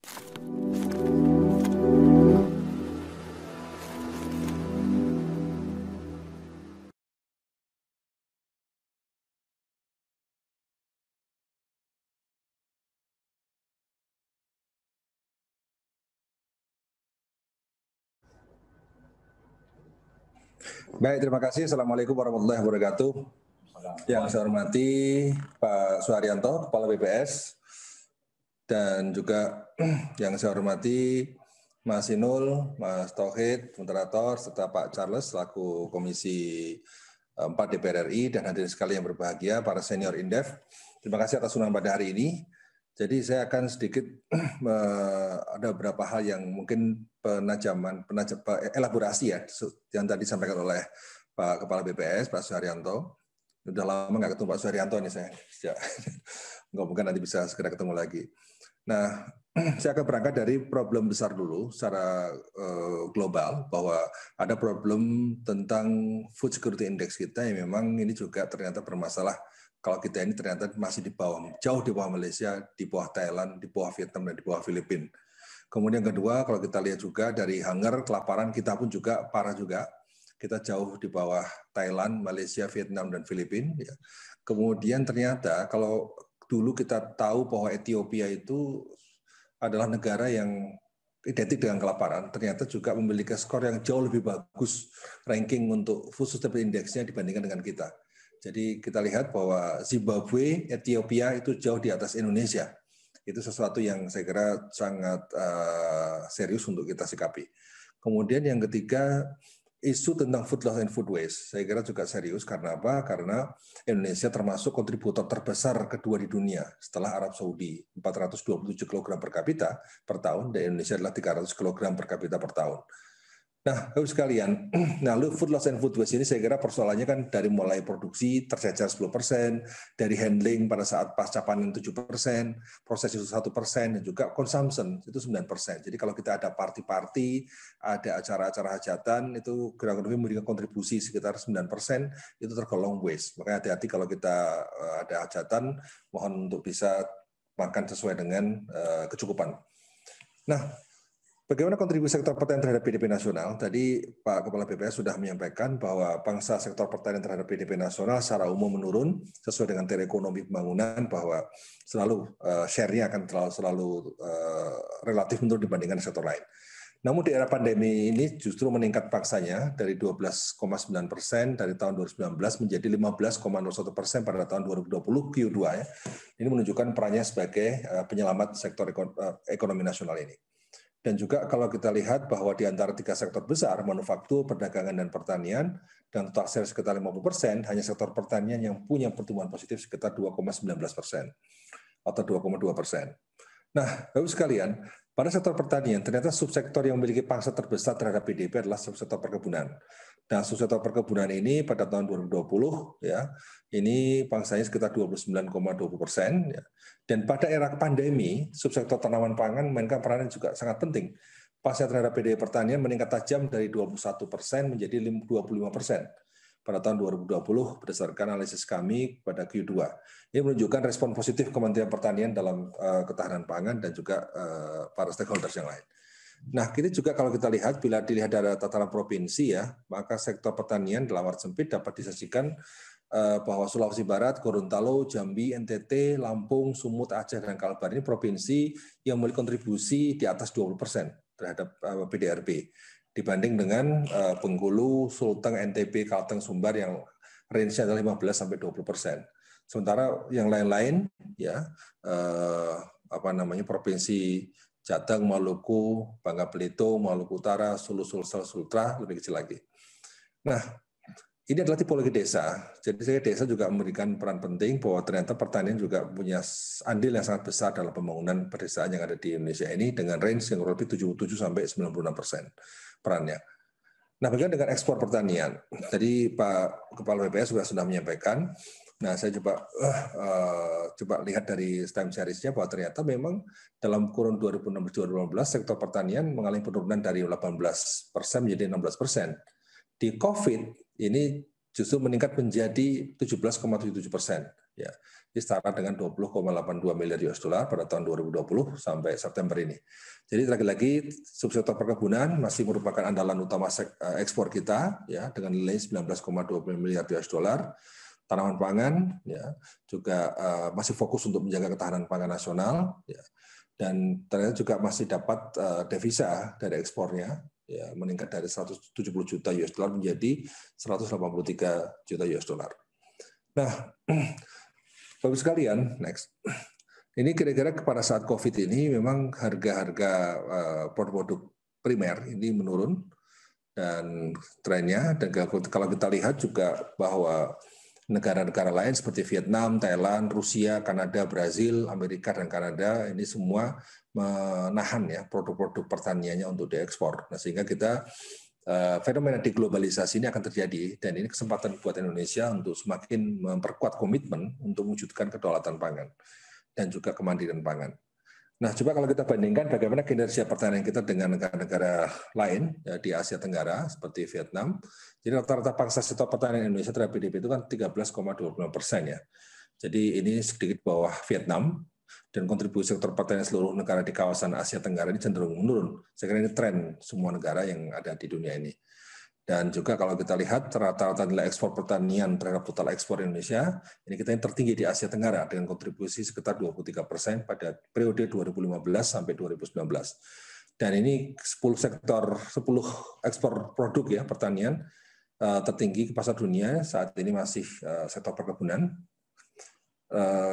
Baik, terima kasih. Assalamualaikum warahmatullahi wabarakatuh. Yang saya hormati Pak Suharyanto, Kepala BPS, dan juga yang saya hormati Mas Inul, Mas Tauhid, moderator, serta Pak Charles selaku Komisi 4 DPR RI, dan hadirin sekalian yang berbahagia, para senior Indef. Terima kasih atas undangan pada hari ini. Jadi saya akan sedikit ada beberapa hal yang mungkin elaborasi ya, yang tadi disampaikan oleh Pak Kepala BPS, Pak Suharyanto. Sudah lama nggak ketemu Pak Suharyanto nih saya. Mungkin nanti bisa segera ketemu lagi. Nah, saya akan berangkat dari problem besar dulu secara global, bahwa ada problem tentang food security index kita yang memang ini juga ternyata bermasalah. Kalau kita ini ternyata masih di bawah, jauh di bawah Malaysia, di bawah Thailand, di bawah Vietnam, dan di bawah Filipina. Kemudian kedua, kalau kita lihat juga dari hunger, kelaparan kita pun juga parah juga. Kita jauh di bawah Thailand, Malaysia, Vietnam, dan Filipina. Ya. Kemudian ternyata kalau dulu kita tahu bahwa Ethiopia itu adalah negara yang identik dengan kelaparan, ternyata juga memiliki skor yang jauh lebih bagus ranking untuk food security index-nya dibandingkan dengan kita. Jadi kita lihat bahwa Zimbabwe, Ethiopia itu jauh di atas Indonesia. Itu sesuatu yang saya kira sangat serius untuk kita sikapi. Kemudian yang ketiga, isu tentang food loss and food waste. Saya kira juga serius, karena apa? Karena Indonesia termasuk kontributor terbesar kedua di dunia setelah Arab Saudi, 427 kg per kapita per tahun, dan Indonesia adalah 300 kg per kapita per tahun. Nah, Bapak sekalian, lalu food loss and food waste ini saya kira persoalannya kan dari mulai produksi tercecer 10%, dari handling pada saat pasca panen 7%, proses itu 1%, dan juga consumption itu 9%. Jadi kalau kita ada party-party, ada acara-acara hajatan, itu kurang lebih memberikan kontribusi sekitar 9%, itu tergolong waste. Makanya hati-hati kalau kita ada hajatan, mohon untuk bisa makan sesuai dengan kecukupan. Nah, bagaimana kontribusi sektor pertanian terhadap PDB nasional? Tadi Pak Kepala BPS sudah menyampaikan bahwa pangsa sektor pertanian terhadap PDB nasional secara umum menurun sesuai dengan teori ekonomi pembangunan, bahwa selalu share-nya akan selalu relatif menurun dibandingkan sektor lain. Namun di era pandemi ini justru meningkat paksanya dari 12,9% dari tahun 2019 menjadi 15,01% pada tahun 2020 Q2 ya. Ini menunjukkan perannya sebagai penyelamat sektor ekonomi nasional ini. Dan juga kalau kita lihat bahwa di antara tiga sektor besar, manufaktur, perdagangan, dan pertanian, dan total sales sekitar 50%, hanya sektor pertanian yang punya pertumbuhan positif sekitar 2,19% atau 2,2%. Nah, Bapak sekalian, pada sektor pertanian, ternyata subsektor yang memiliki pangsa terbesar terhadap PDB adalah subsektor perkebunan. Nah, subsektor perkebunan ini pada tahun 2020 ya, ini pangsanya sekitar 29,20%. Ya. Dan pada era pandemi, subsektor tanaman pangan memainkan peranan juga sangat penting. Pangsa terhadap PDB pertanian meningkat tajam dari 21% menjadi 25% pada tahun 2020 berdasarkan analisis kami pada Q2. Ini menunjukkan respon positif Kementerian Pertanian dalam ketahanan pangan dan juga para stakeholders yang lain. Nah, kita juga kalau kita lihat, bila dilihat dari tataran provinsi ya, maka sektor pertanian dalam arti sempit dapat disaksikan bahwa Sulawesi Barat, Gorontalo, Jambi, NTT, Lampung, Sumut, Aceh, dan Kalbar ini provinsi yang memiliki kontribusi di atas 20% terhadap PDRB. Dibanding dengan Bengkulu, Sulteng, NTB, Kalteng, Sumbar yang range-nya adalah 15-20%. Sementara yang lain-lain ya provinsi Jateng, Maluku, Bangka Belitung, Maluku Utara, Sulu, Sulsel, Sultra lebih kecil lagi. Nah, ini adalah tipologi desa. Jadi saya desa juga memberikan peran penting bahwa ternyata pertanian juga punya andil yang sangat besar dalam pembangunan pedesaan yang ada di Indonesia ini dengan range yang kurang lebih 77-96% perannya. Nah, bagaimana dengan ekspor pertanian? Tadi Pak Kepala BPS sudah menyampaikan. Nah, saya coba lihat dari time series-nya bahwa ternyata memang dalam kurun 2016-2018 sektor pertanian mengalami penurunan dari 18% menjadi 16%. Di COVID ini justru meningkat menjadi 17,77%. Ya, ini setara dengan 20,82 miliar US dollar pada tahun 2020 sampai September ini. Jadi lagi-lagi subsektor perkebunan masih merupakan andalan utama ekspor kita, ya, dengan nilai 19,20 miliar US dollar. Tanaman pangan, ya, juga masih fokus untuk menjaga ketahanan pangan nasional, ya, dan ternyata juga masih dapat devisa dari ekspornya, ya, meningkat dari 170 juta US dollar menjadi 183 juta US dollar. Nah, Bapak sekalian, next. Ini kira-kira pada saat COVID ini memang harga-harga produk primer ini menurun dan trennya, dan kalau kita lihat juga bahwa negara-negara lain seperti Vietnam, Thailand, Rusia, Kanada, Brazil, Amerika, dan Kanada ini semua menahan ya produk-produk pertaniannya untuk diekspor. Nah, sehingga kita fenomena deglobalisasi ini akan terjadi, dan ini kesempatan buat Indonesia untuk semakin memperkuat komitmen untuk mewujudkan kedaulatan pangan dan juga kemandirian pangan. Nah, coba kalau kita bandingkan bagaimana kinerja pertanian kita dengan negara-negara lain ya, di Asia Tenggara seperti Vietnam. Jadi rata-rata pangsa sektor pertanian Indonesia terhadap PDB itu kan 13,25% ya. Jadi ini sedikit bawah Vietnam, dan kontribusi sektor pertanian seluruh negara di kawasan Asia Tenggara ini cenderung menurun. Saya kira ini tren semua negara yang ada di dunia ini. Dan juga kalau kita lihat rata-rata nilai ekspor pertanian terhadap total ekspor Indonesia, ini kita yang tertinggi di Asia Tenggara dengan kontribusi sekitar 23% pada periode 2015 sampai 2019. Dan ini 10 ekspor produk ya pertanian tertinggi ke pasar dunia saat ini masih sektor perkebunan.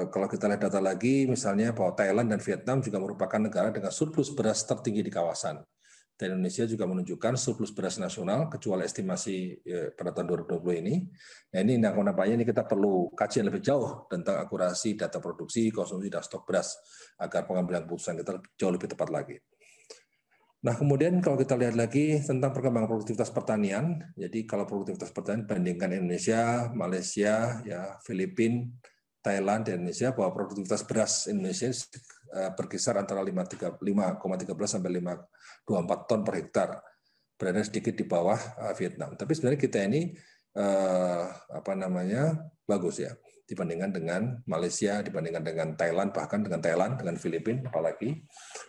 Kalau kita lihat data lagi, misalnya bahwa Thailand dan Vietnam juga merupakan negara dengan surplus beras tertinggi di kawasan. Dan Indonesia juga menunjukkan surplus beras nasional, kecuali estimasi pada tahun 2020 ini. Nah, ini nampaknya ini kita perlu kajian lebih jauh tentang akurasi data produksi, konsumsi, dan stok beras, agar pengambilan keputusan kita jauh lebih tepat lagi. Nah, kemudian kalau kita lihat lagi tentang perkembangan produktivitas pertanian, jadi kalau produktivitas pertanian bandingkan Indonesia, Malaysia, ya, Filipina, Thailand, dan Indonesia, bahwa produktivitas beras Indonesia berkisar antara 5,13 sampai 5,24 ton per hektar, berada sedikit di bawah Vietnam. Tapi sebenarnya kita ini bagus ya dibandingkan dengan Malaysia, dibandingkan dengan Thailand, bahkan dengan Filipina apalagi.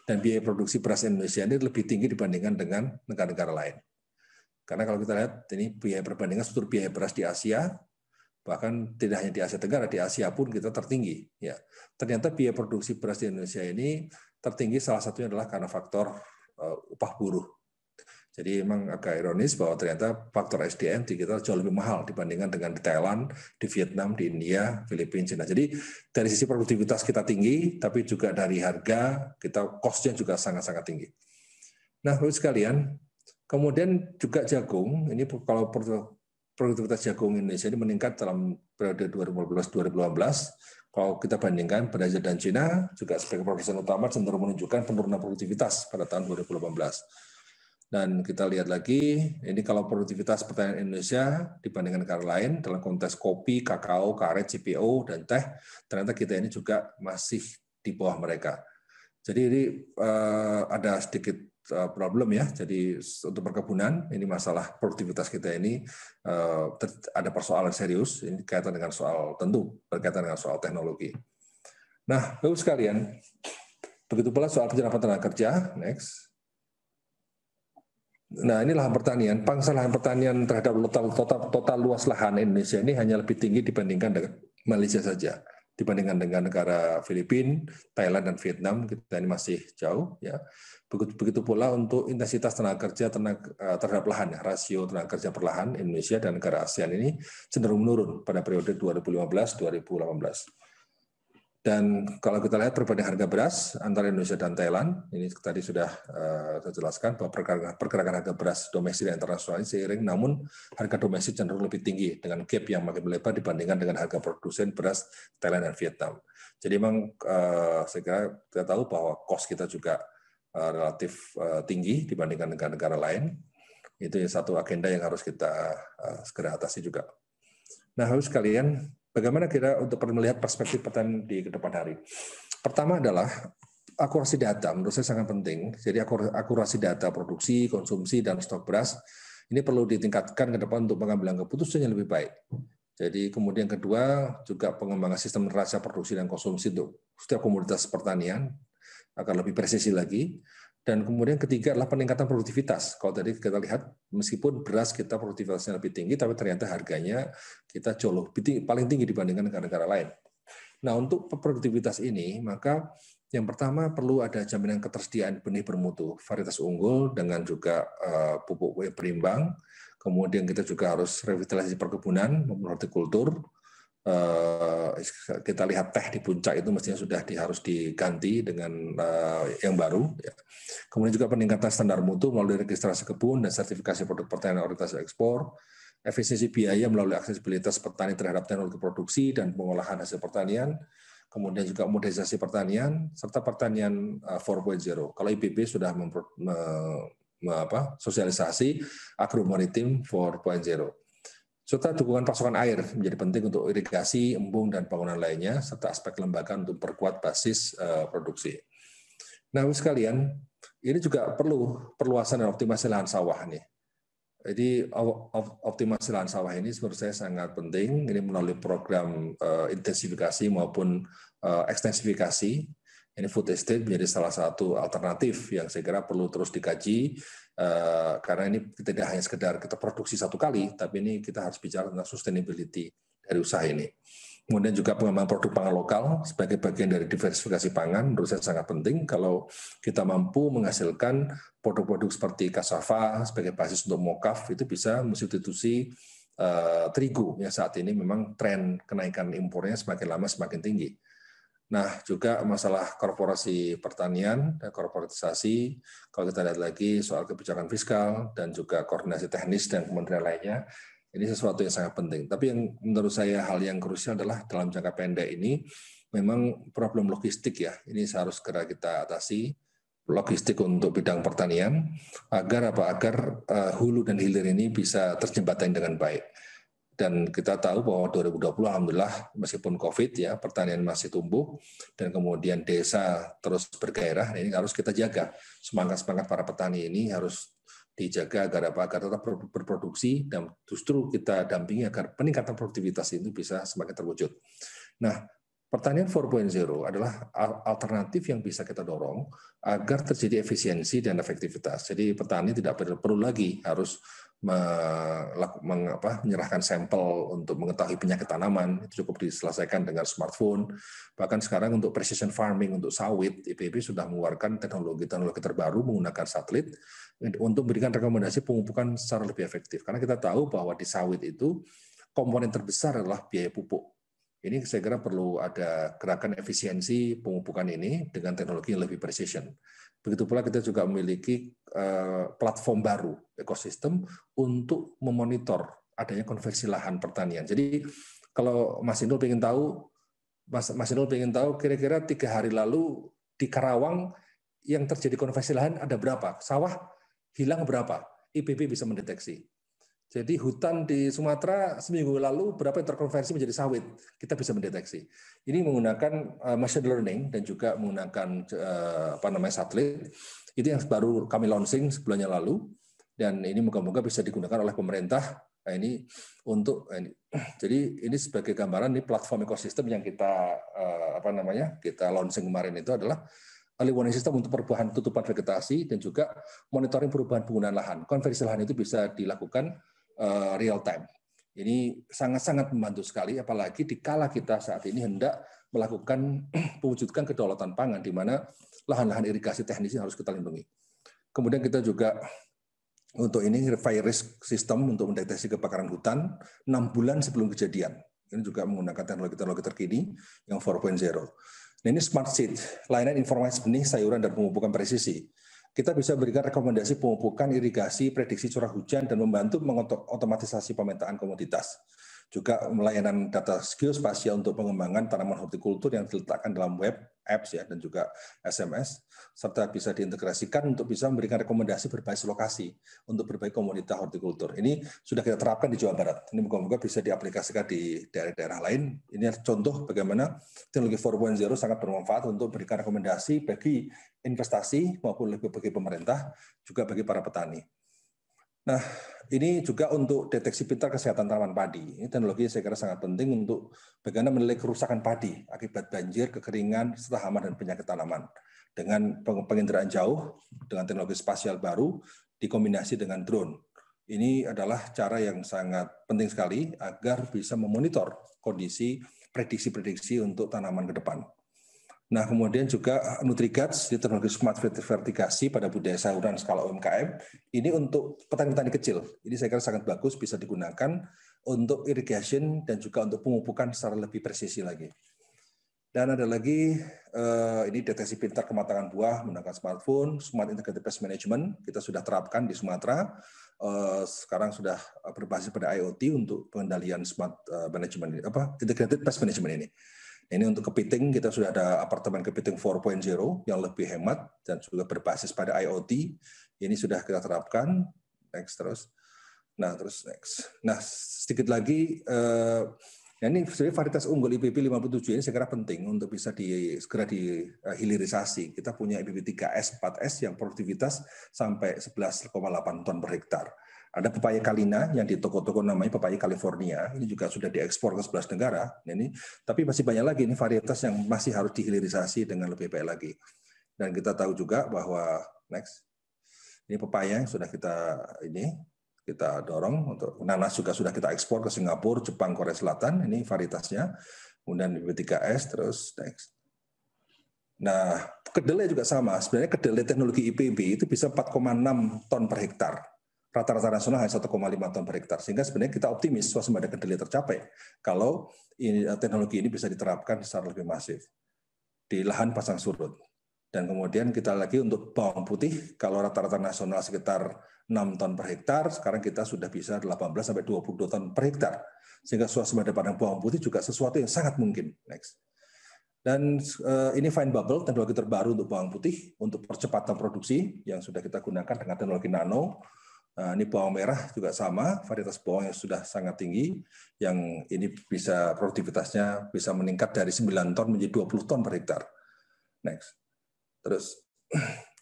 Dan biaya produksi beras Indonesia ini lebih tinggi dibandingkan dengan negara-negara lain. Karena kalau kita lihat ini biaya perbandingan struktur biaya beras di Asia, bahkan tidak hanya di Asia Tenggara, di Asia pun kita tertinggi. Ya, ternyata biaya produksi beras di Indonesia ini tertinggi, salah satunya adalah karena faktor upah buruh. Jadi memang agak ironis bahwa ternyata faktor SDM di kita jauh lebih mahal dibandingkan dengan di Thailand, di Vietnam, di India, Filipina, Cina. Jadi dari sisi produktivitas kita tinggi, tapi juga dari harga kita cost-nya juga sangat-sangat tinggi. Nah, Bapak sekalian, kemudian juga jagung, ini kalau produktivitas jagung Indonesia ini meningkat dalam periode 2015-2018. Kalau kita bandingkan Brazil dan Cina, juga sebagai produsen utama cenderung menunjukkan penurunan produktivitas pada tahun 2018. Dan kita lihat lagi, ini kalau produktivitas pertanian Indonesia dibandingkan negara lain, dalam konteks kopi, kakao, karet, CPO, dan teh, ternyata kita ini juga masih di bawah mereka. Jadi ini ada sedikit problem ya. Jadi untuk perkebunan ini masalah produktivitas kita ini ada persoalan serius. Ini kaitan dengan soal berkaitan dengan soal teknologi. Nah, Bapak sekalian, begitu pula soal penyerapan tenaga kerja. Next. Nah, ini lahan pertanian. Pangsa lahan pertanian terhadap total luas lahan Indonesia ini hanya lebih tinggi dibandingkan dengan Malaysia saja. Dibandingkan dengan negara Filipina, Thailand, dan Vietnam, kita ini masih jauh. Ya. Begitu pula untuk intensitas tenaga kerja terhadap lahan, ya. Rasio tenaga kerja per lahan Indonesia dan negara ASEAN ini cenderung menurun pada periode 2015-2018. Dan kalau kita lihat perbandingan harga beras antara Indonesia dan Thailand, ini tadi sudah saya jelaskan bahwa pergerakan harga beras domestik dan internasional ini seiring, namun harga domestik cenderung lebih tinggi dengan gap yang makin melebar dibandingkan dengan harga produsen beras Thailand dan Vietnam. Jadi memang saya kira kita tahu bahwa cost kita juga relatif tinggi dibandingkan negara-negara lain. Itu satu agenda yang harus kita segera atasi juga. Nah, harus sekalian, bagaimana kita untuk melihat perspektif petani di depan hari? Pertama adalah akurasi data, menurut saya sangat penting. Jadi akurasi data produksi, konsumsi, dan stok beras Ini perlu ditingkatkan ke depan untuk pengambilan keputusan yang lebih baik. Jadi kemudian kedua juga pengembangan sistem neraca produksi dan konsumsi untuk setiap komoditas pertanian akan lebih presisi lagi. Dan kemudian ketiga adalah peningkatan produktivitas. Kalau tadi kita lihat meskipun beras kita produktivitasnya lebih tinggi, tapi ternyata harganya kita jauh paling tinggi dibandingkan negara-negara lain. Nah untuk produktivitas ini maka yang pertama perlu ada jaminan ketersediaan benih bermutu, varietas unggul dengan juga pupuk berimbang. Kemudian kita juga harus revitalisasi perkebunan maupun hortikultur. Kita lihat teh di puncak itu mestinya sudah harus diganti dengan yang baru. Kemudian juga peningkatan standar mutu melalui registrasi kebun dan sertifikasi produk pertanian orientasi ekspor. Efisiensi biaya melalui aksesibilitas petani terhadap teknologi produksi dan pengolahan hasil pertanian. Kemudian juga modernisasi pertanian serta pertanian 4.0. Kalau IPB sudah sosialisasi agromaritim 4.0. Serta dukungan pasokan air menjadi penting untuk irigasi, embung, dan bangunan lainnya, serta aspek lembaga untuk perkuat basis produksi. Nah, sekalian, ini juga perlu perluasan dan optimasi lahan sawah nih. Jadi optimasi lahan sawah ini menurut saya sangat penting. Ini melalui program intensifikasi maupun ekstensifikasi. Ini food estate menjadi salah satu alternatif yang saya kira perlu terus dikaji karena ini tidak hanya sekedar kita produksi satu kali, tapi ini kita harus bicara tentang sustainability dari usaha ini. Kemudian juga pengembangan produk pangan lokal sebagai bagian dari diversifikasi pangan menurut saya sangat penting. Kalau kita mampu menghasilkan produk-produk seperti cassava sebagai basis untuk mokaf itu bisa mensubstitusi terigu yang saat ini memang tren kenaikan impornya semakin lama semakin tinggi. Nah, juga masalah korporasi pertanian dan korporatisasi, kalau kita lihat lagi soal kebijakan fiskal dan juga koordinasi teknis dan kementerian lainnya, ini sesuatu yang sangat penting. Tapi yang menurut saya hal yang krusial adalah dalam jangka pendek ini memang problem logistik ya. Ini harus segera kita atasi, logistik untuk bidang pertanian agar hulu dan hilir ini bisa terjembatani dengan baik. Dan kita tahu bahwa 2020 alhamdulillah meskipun COVID ya pertanian masih tumbuh dan kemudian desa terus bergairah. Ini harus kita jaga semangat para petani ini harus dijaga agar tetap berproduksi dan justru kita dampingi agar peningkatan produktivitas itu bisa semakin terwujud. Nah, pertanian 4.0 adalah alternatif yang bisa kita dorong agar terjadi efisiensi dan efektivitas. Jadi petani tidak perlu lagi harus menyerahkan sampel untuk mengetahui penyakit tanaman, itu cukup diselesaikan dengan smartphone. Bahkan sekarang untuk precision farming, untuk sawit, IPB sudah mengeluarkan teknologi terbaru menggunakan satelit untuk memberikan rekomendasi pemupukan secara lebih efektif. Karena kita tahu bahwa di sawit itu komponen terbesar adalah biaya pupuk. Ini saya kira perlu ada gerakan efisiensi pemupukan ini dengan teknologi yang lebih precision. Begitu pula kita juga memiliki platform baru, ekosistem, untuk memonitor adanya konversi lahan pertanian. Jadi kalau Mas Indul ingin tahu kira-kira 3 hari lalu di Karawang yang terjadi konversi lahan ada berapa? Sawah hilang berapa? IPB bisa mendeteksi. Jadi hutan di Sumatera seminggu lalu berapa yang terkonversi menjadi sawit, kita bisa mendeteksi. Ini menggunakan machine learning dan juga menggunakan satelit. Itu yang baru kami launching sebulan yang lalu dan ini moga-moga bisa digunakan oleh pemerintah. Nah, jadi ini sebagai gambaran ini platform ekosistem yang kita kita launching kemarin itu adalah early warning system untuk perubahan tutupan vegetasi dan juga monitoring perubahan penggunaan lahan. Konversi lahan itu bisa dilakukan real time. Ini sangat-sangat membantu sekali, apalagi dikala kita saat ini hendak mewujudkan kedaulatan pangan, di mana lahan-lahan irigasi teknis harus kita lindungi. Kemudian kita juga untuk ini fire risk system untuk mendeteksi kebakaran hutan 6 bulan sebelum kejadian. Ini juga menggunakan teknologi terkini yang 4.0. Nah, ini smart seed, layanan informasi benih, sayuran, dan pemupukan presisi. Kita bisa berikan rekomendasi pemupukan, irigasi, prediksi curah hujan, dan membantu mengotomatisasi pemetaan komoditas. Juga layanan data geospasial untuk pengembangan tanaman hortikultur yang diletakkan dalam web, apps ya, dan juga SMS, serta bisa diintegrasikan untuk bisa memberikan rekomendasi berbasis lokasi untuk berbagai komoditas hortikultur. Ini sudah kita terapkan di Jawa Barat. Ini moga-moga bisa diaplikasikan di daerah-daerah lain. Ini contoh bagaimana teknologi 4.0 sangat bermanfaat untuk memberikan rekomendasi bagi investasi maupun bagi pemerintah, juga bagi para petani. Nah, ini juga untuk deteksi pintar kesehatan tanaman padi. Ini teknologi saya kira sangat penting untuk bagaimana menilai kerusakan padi akibat banjir, kekeringan, serta hama dan penyakit tanaman. Dengan penginderaan jauh, dengan teknologi spasial baru, dikombinasi dengan drone. Ini adalah cara yang sangat penting sekali agar bisa memonitor kondisi prediksi-prediksi untuk tanaman ke depan. Nah, kemudian juga Nutrigats di teknologi smart vertikasi pada budaya sayuran skala UMKM. Ini untuk petani-petani kecil. Ini saya kira sangat bagus, bisa digunakan untuk irrigation dan juga untuk pemupukan secara lebih presisi lagi. Dan ada lagi, ini deteksi pintar kematangan buah menggunakan smartphone, smart integrated pest management, kita sudah terapkan di Sumatera. Sekarang sudah berbasis pada IoT untuk pengendalian smart management, integrated pest management ini. Ini untuk kepiting, kita sudah ada apartemen kepiting 4.0 yang lebih hemat dan juga berbasis pada IoT. Ini sudah kita terapkan. Next terus. Nah, terus next. Nah, sedikit lagi, ini sebenarnya varietas unggul IPB 57 ini saya kira penting untuk bisa segera dihilirisasi. Kita punya IPB 3S, 4S yang produktivitas sampai 11,8 ton per hektar. Ada pepaya Kalina yang di toko-toko namanya pepaya California, ini juga sudah diekspor ke 11 negara. Ini, tapi masih banyak lagi ini varietas yang masih harus dihilirisasi dengan lebih baik lagi. Dan kita tahu juga bahwa next, ini pepaya yang sudah kita dorong untuk nanas juga sudah kita ekspor ke Singapura, Jepang, Korea Selatan. Ini varietasnya. Kemudian IPB3S terus next. Nah, kedelai juga sama. Sebenarnya kedelai teknologi IPB itu bisa 4,6 ton per hektar. Rata-rata nasional hanya 1,5 ton per hektar. Sehingga sebenarnya kita optimis swasembada kedelai tercapai kalau teknologi ini bisa diterapkan secara lebih masif di lahan pasang surut. Dan kemudian kita lagi untuk bawang putih, kalau rata-rata nasional sekitar 6 ton per hektar, sekarang kita sudah bisa 18-22 ton per hektar. Sehingga swasembada pada bawang putih juga sesuatu yang sangat mungkin. Next. Dan ini fine bubble, teknologi terbaru untuk bawang putih, untuk percepatan produksi yang sudah kita gunakan dengan teknologi nano. Nah, ini bawang merah juga sama, varietas bawang yang sudah sangat tinggi, yang ini bisa produktivitasnya bisa meningkat dari 9 ton menjadi 20 ton per hektar. Next. Terus,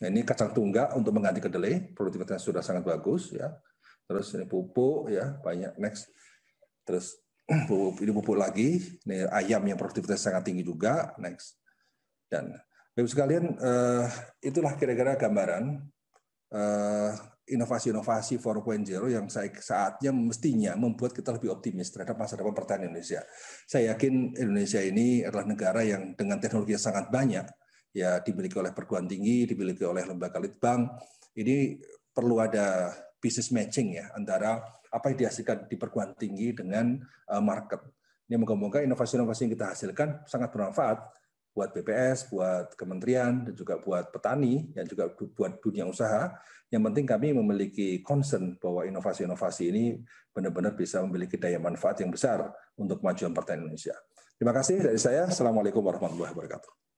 nah ini kacang tunggak untuk mengganti kedelai, produktivitasnya sudah sangat bagus ya. Terus ini pupuk ya, banyak. Next. Terus ini pupuk lagi, ini ayam yang produktivitasnya sangat tinggi juga. Next. Dan Bapak sekalian, itulah kira-kira gambaran inovasi-inovasi 4.0 yang saatnya mestinya membuat kita lebih optimis terhadap masa depan pertanian Indonesia. Saya yakin Indonesia ini adalah negara yang dengan teknologi yang sangat banyak, ya dimiliki oleh perguruan tinggi, dimiliki oleh lembaga litbang. Ini perlu ada business matching ya antara apa yang dihasilkan di perguruan tinggi dengan market. Ini moga-moga inovasi-inovasi yang kita hasilkan sangat bermanfaat buat BPS, buat kementerian, dan juga buat petani, dan juga buat dunia usaha. Yang penting kami memiliki concern bahwa inovasi-inovasi ini benar-benar bisa memiliki daya manfaat yang besar untuk kemajuan pertanian Indonesia. Terima kasih dari saya. Assalamualaikum warahmatullahi wabarakatuh.